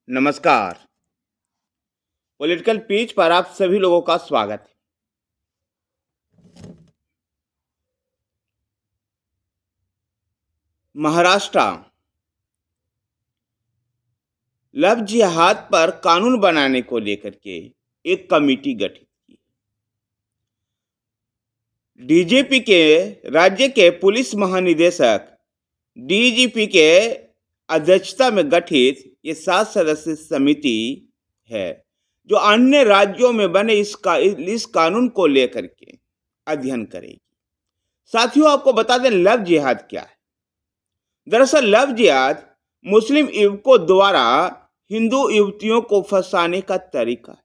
नमस्कार। Political peach पर आप सभी लोगों का स्वागत है। महाराष्ट्र लव जिहाद पर कानून बनाने को लेकर के एक कमेटी गठित की। डीजीपी के राज्य के पुलिस महानिदेशक डीजीपी के अध्यक्षता में गठित ये 7 सदस्यीय समिति है जो अन्य राज्यों में बने इस कानून को लेकर के अध्ययन करेगी। साथियों, आपको बता दें लव जिहाद क्या है। दरअसल लव जिहाद मुस्लिम युवकों द्वारा हिंदू युवतियों को फंसाने का तरीका है।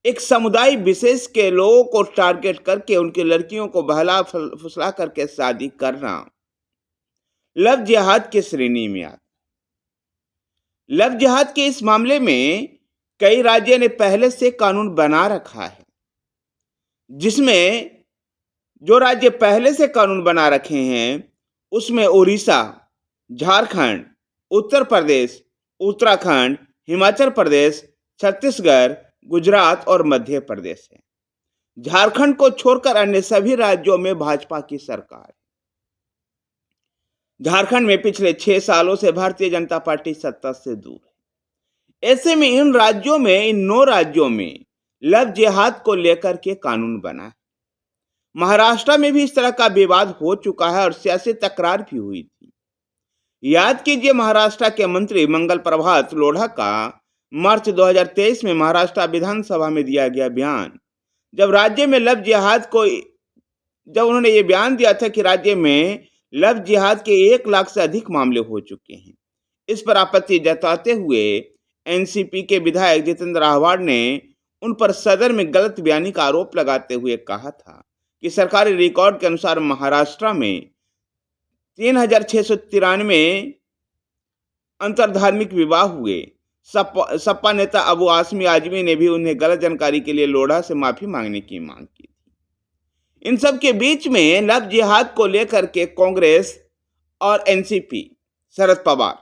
एक समुदाय विशेष के लोगों को टारगेट करके उनकी लड़कियों को बहला फुसला करके शादी करना लव जिहाद की श्रेणी में आता। लव जिहाद के इस मामले में कई राज्यों ने पहले से कानून बना रखा है, जिसमें जो राज्य पहले से कानून बना रखे हैं उसमें उड़ीसा, झारखंड, उत्तर प्रदेश, उत्तराखंड, हिमाचल प्रदेश, छत्तीसगढ़, गुजरात और मध्य प्रदेश है। झारखंड को छोड़कर अन्य सभी राज्यों में भाजपा की सरकार है। झारखंड में पिछले 6 सालों से भारतीय जनता पार्टी सत्ता से दूर है। ऐसे में इन 9 राज्यों में लव जिहाद को लेकर के कानून बना है। महाराष्ट्र में भी इस तरह का विवाद हो चुका है और सियासी तकरार भी हुई थी। याद कीजिए, महाराष्ट्र के मंत्री मंगल प्रभात लोढ़ा का मार्च 2023 में महाराष्ट्र विधानसभा में दिया गया बयान, जब राज्य में लव जिहाद को जब उन्होंने ये बयान दिया था कि राज्य में लव जिहाद के 1 लाख से अधिक मामले हो चुके हैं। इस पर आपत्ति जताते हुए एनसीपी के विधायक जितेंद्र आह्वान ने उन पर सदन में गलत बयानी का आरोप लगाते हुए कहा था कि सरकारी रिकॉर्ड के अनुसार महाराष्ट्र में 3693 अंतरधार्मिक विवाह हुए। सपा नेता अबू आसमी आजमी ने भी उन्हें गलत जानकारी के लिए लोढ़ा से माफी मांगने की मांग की थी। इन सब के बीच में लव जिहाद को लेकर के कांग्रेस और एनसीपी, शरद पवार,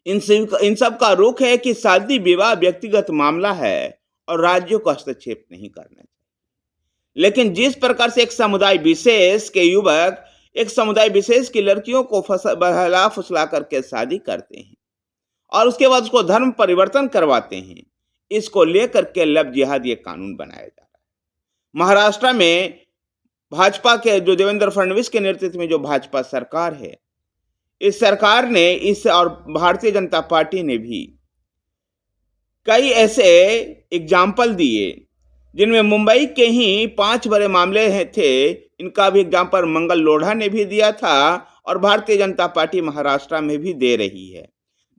इन सब का रुख है कि शादी विवाह व्यक्तिगत मामला है और राज्यों को हस्तक्षेप नहीं करना चाहिए। लेकिन जिस प्रकार से एक समुदाय विशेष के युवक एक समुदाय विशेष की लड़कियों को बहला फुसला करके शादी करते हैं और उसके बाद उसको धर्म परिवर्तन करवाते हैं, इसको लेकर के लव जिहाद ये कानून बनाया जा रहा है। महाराष्ट्र में भाजपा के जो देवेंद्र फडणवीस के नेतृत्व में जो भाजपा सरकार है, इस सरकार ने और भारतीय जनता पार्टी ने भी कई ऐसे एग्जाम्पल दिए, जिनमें मुंबई के ही 5 बड़े मामले थे। इनका भी एग्जाम्पल मंगल लोढ़ा ने भी दिया था और भारतीय जनता पार्टी महाराष्ट्र में भी दे रही है,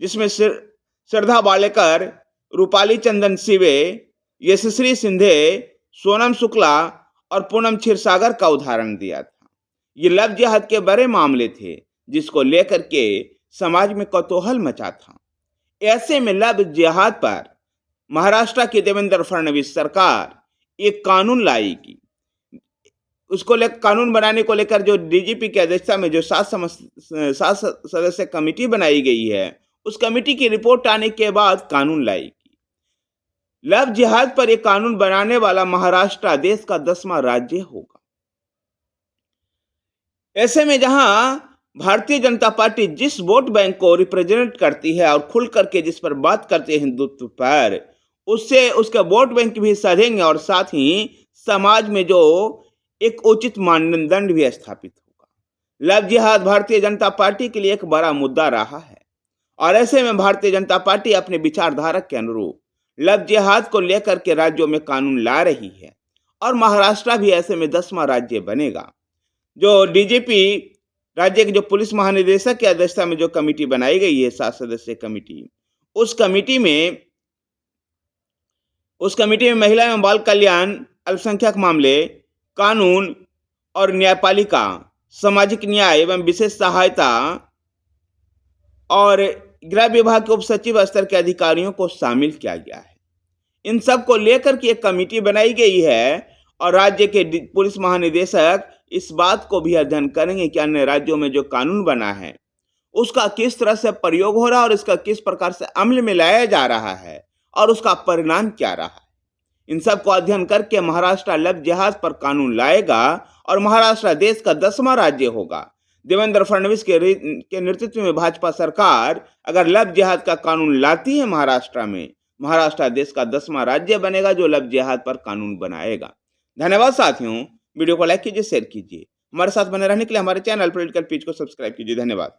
जिसमें श्रद्धा वालेकर, रूपाली चंदन सिवे, यशस्वी सिंधे, सोनम शुक्ला और पूनम क्षीरसागर का उदाहरण दिया था। ये लव जिहाद के बड़े मामले थे जिसको लेकर के समाज में कौतूहल मचा था। ऐसे में लव जिहाद पर महाराष्ट्र की देवेंद्र फडणवीस सरकार एक कानून लाएगी। उसको लेकर कानून बनाने को लेकर जो डीजीपी की अध्यक्षता में जो 7 सदस्य कमेटी बनाई गई है, उस कमेटी की रिपोर्ट आने के बाद कानून लाएगी। लव जिहाद पर एक कानून बनाने वाला महाराष्ट्र देश का 10वां राज्य होगा। ऐसे में जहां भारतीय जनता पार्टी जिस वोट बैंक को रिप्रेजेंट करती है और खुल करके जिस पर बात करती है हिंदुत्व पर, उससे उसका वोट बैंक भी सधेंगे और साथ ही समाज में जो एक उचित मानदंड भी स्थापित होगा। लव जिहाद भारतीय जनता पार्टी के लिए एक बड़ा मुद्दा रहा है और ऐसे में भारतीय जनता पार्टी अपने विचारधारा के अनुरूप लव जिहाद को लेकर के राज्यों में कानून ला रही है और महाराष्ट्र भी ऐसे में 10वां राज्य बनेगा। जो डीजीपी राज्य के जो पुलिस महानिदेशक की अध्यक्षता में जो कमेटी बनाई गई है, 7 सदस्यीय कमेटी, उस कमेटी में महिला एवं बाल कल्याण, अल्पसंख्यक मामले, कानून और न्यायपालिका, सामाजिक न्याय एवं विशेष सहायता और गृह विभाग के उप सचिव स्तर के अधिकारियों को शामिल किया गया है। इन सब को लेकर के एक कमेटी बनाई गई है और राज्य के पुलिस महानिदेशक इस बात को भी अध्ययन करेंगे कि अन्य राज्यों में जो कानून बना है उसका किस तरह से प्रयोग हो रहा है और इसका किस प्रकार से अमल में लाया जा रहा है और उसका परिणाम क्या रहा है। इन सब को अध्ययन करके महाराष्ट्र लव जिहाद पर कानून लाएगा और महाराष्ट्र देश का 10वां राज्य होगा। देवेंद्र फडणवीस के नेतृत्व में भाजपा सरकार अगर लव जिहाद का कानून लाती है महाराष्ट्र में, महाराष्ट्र देश का 10वां राज्य बनेगा जो लव जिहाद पर कानून बनाएगा। धन्यवाद साथियों, वीडियो को लाइक कीजिए, शेयर कीजिए। हमारे साथ बने रहने के लिए हमारे चैनल पॉलिटिकल पेज को सब्सक्राइब कीजिए। धन्यवाद।